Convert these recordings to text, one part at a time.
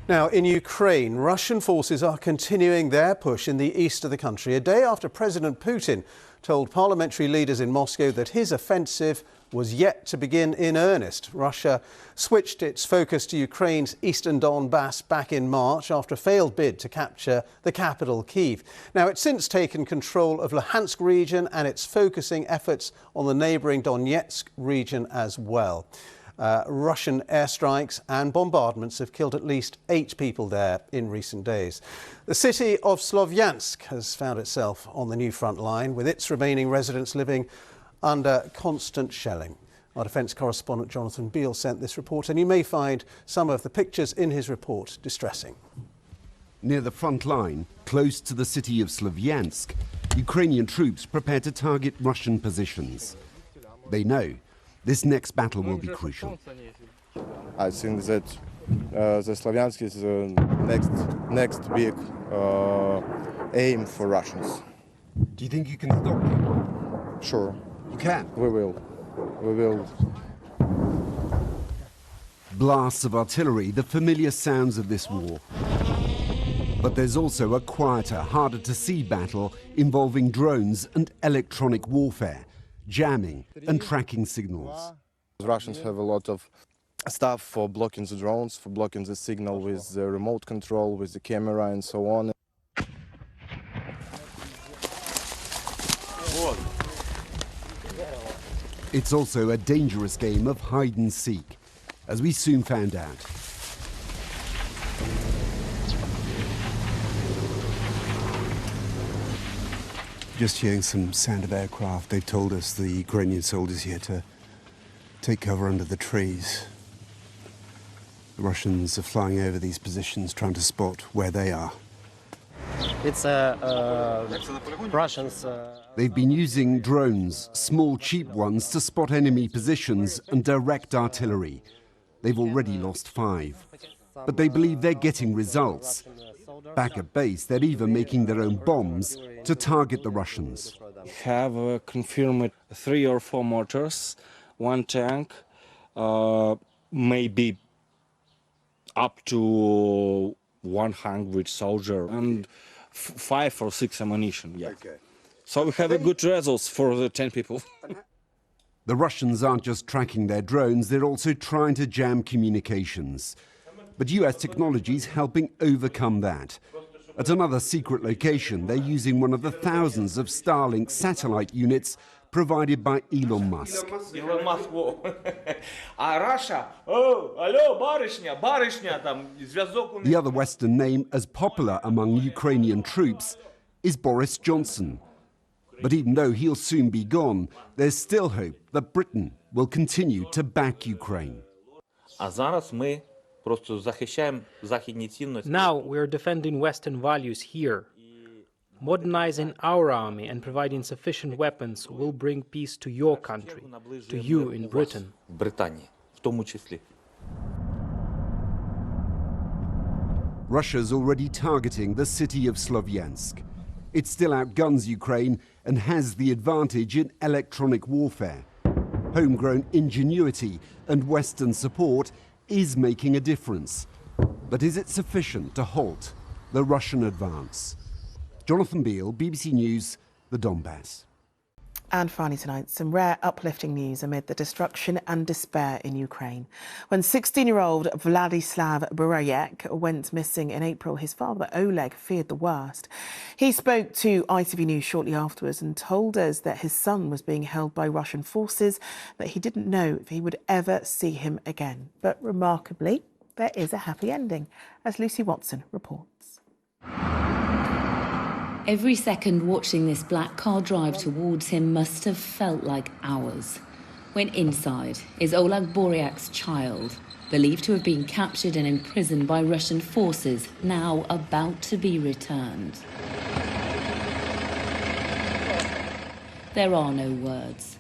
Now, in Ukraine, Russian forces are continuing their push in the east of the country, a day after President Putin told parliamentary leaders in Moscow that his offensive was yet to begin in earnest. Russia switched its focus to Ukraine's eastern Donbas back in March after a failed bid to capture the capital, Kyiv. Now, it's since taken control of Luhansk region and it's focusing efforts on the neighbouring Donetsk region as well. Russian airstrikes and bombardments have killed at least 8 people there in recent days. The city of Slovyansk has found itself on the new front line, with its remaining residents living under constant shelling. Our defence correspondent Jonathan Beale sent this report, and you may find some of the pictures in his report distressing. Near the front line, close to the city of Slovyansk, Ukrainian troops prepare to target Russian positions. They know this next battle will be crucial. I think that the Slovyansk is the next big aim for Russians. Do you think you can stop them? Sure. You can? We will. We will. Blasts of artillery, the familiar sounds of this war. But there's also a quieter, harder to see battle involving drones and electronic warfare, jamming and tracking signals. The Russians have a lot of stuff for blocking the drones, for blocking the signal with the remote control, with the camera and so on. It's also a dangerous game of hide and seek, as we soon found out. Just hearing some sound of aircraft. They've told us, the Ukrainian soldiers here, to take cover under the trees. The Russians are flying over these positions, trying to spot where they are. It's Russians. They've been using drones, small, cheap ones, to spot enemy positions and direct artillery. They've already lost 5. But they believe they're getting results. Back at base, they're even making their own bombs to target the Russians. We have confirmed 3 or 4 mortars, 1 tank, maybe up to 100 soldiers, and 5 or 6 ammunition. Yeah. Okay. So we have a good results for the 10 people. The Russians aren't just tracking their drones, they're also trying to jam communications. But US technology's helping overcome that. At another secret location, they're using one of the thousands of Starlink satellite units provided by Elon Musk. Elon Musk, Russia, oh, hello, барышня, там, зв'язок. The other Western name as popular among Ukrainian troops is Boris Johnson. But even though he'll soon be gone, there's still hope that Britain will continue to back Ukraine. Now we're defending Western values here. Modernizing our army and providing sufficient weapons will bring peace to your country, to you in Britain. Russia's already targeting the city of Slovyansk. It still outguns Ukraine and has the advantage in electronic warfare. Homegrown ingenuity and Western support is making a difference. But is it sufficient to halt the Russian advance? Jonathan Beale, BBC News, the Donbas. And finally tonight, some rare uplifting news amid the destruction and despair in Ukraine. When 16-year-old Vladislav Burayek went missing in April, his father Oleg feared the worst. He spoke to ITV News shortly afterwards and told us that his son was being held by Russian forces, that he didn't know if he would ever see him again. But remarkably, there is a happy ending, as Lucy Watson reports. Every second watching this black car drive towards him must have felt like hours. When inside is Oleg Boryak's child, believed to have been captured and imprisoned by Russian forces, now about to be returned. There are no words,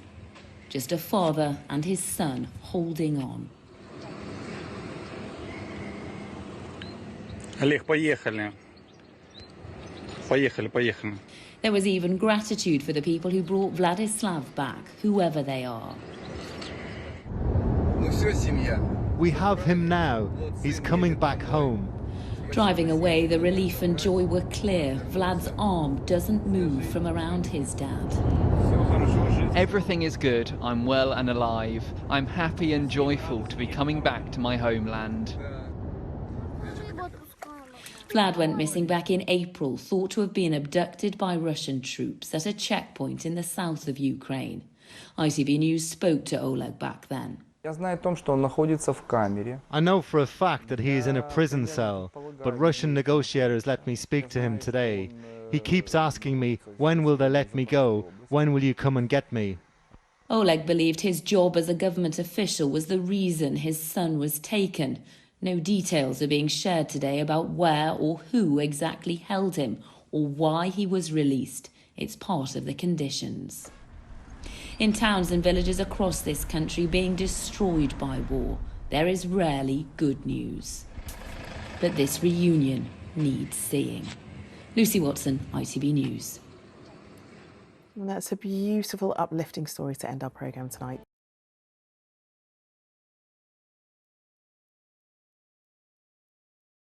just a father and his son holding on. Олег, поехали. Поехали. There was even gratitude for the people who brought Vladislav back, whoever they are. We have him now. He's coming back home. Driving away, the relief and joy were clear. Vlad's arm doesn't move from around his dad. Everything is good. I'm well and alive. I'm happy and joyful to be coming back to my homeland. Vlad went missing back in April, thought to have been abducted by Russian troops at a checkpoint in the south of Ukraine. ITV News spoke to Oleg back then. I know for a fact that he is in a prison cell, but Russian negotiators let me speak to him today. He keeps asking me, when will they let me go? When will you come and get me? Oleg believed his job as a government official was the reason his son was taken. No details are being shared today about where or who exactly held him or why he was released. It's part of the conditions. In towns and villages across this country being destroyed by war, there is rarely good news. But this reunion needs seeing. Lucy Watson, ITV News. And that's a beautiful, uplifting story to end our programme tonight.